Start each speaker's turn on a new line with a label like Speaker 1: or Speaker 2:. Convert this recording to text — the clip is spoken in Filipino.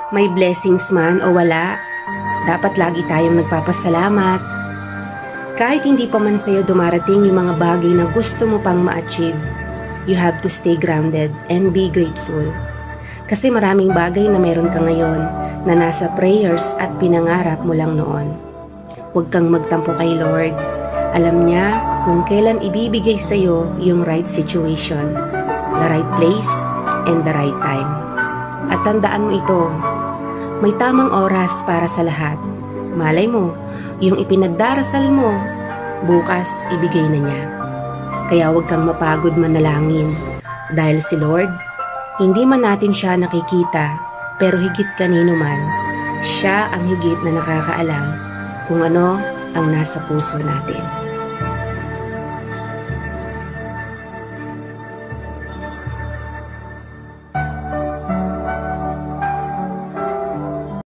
Speaker 1: May blessings man o wala, dapat lagi tayong nagpapasalamat. Kahit hindi pa man sa'yo dumarating yung mga bagay na gusto mo pang ma-achieve, you have to stay grounded and be grateful. Kasi maraming bagay na meron ka ngayon na nasa prayers at pinangarap mo lang noon. Huwag kang magtampo kay Lord. Alam niya kung kailan ibibigay sa'yo yung right situation, the right place, and the right time. At tandaan mo ito, may tamang oras para sa lahat. Malay mo, yung ipinagdarasal mo, bukas ibigay na niya. Kaya huwag kang mapagod manalangin. Dahil si Lord, hindi man natin siya nakikita, pero higit kanino man, siya ang higit na nakakaalam kung ano ang nasa puso natin.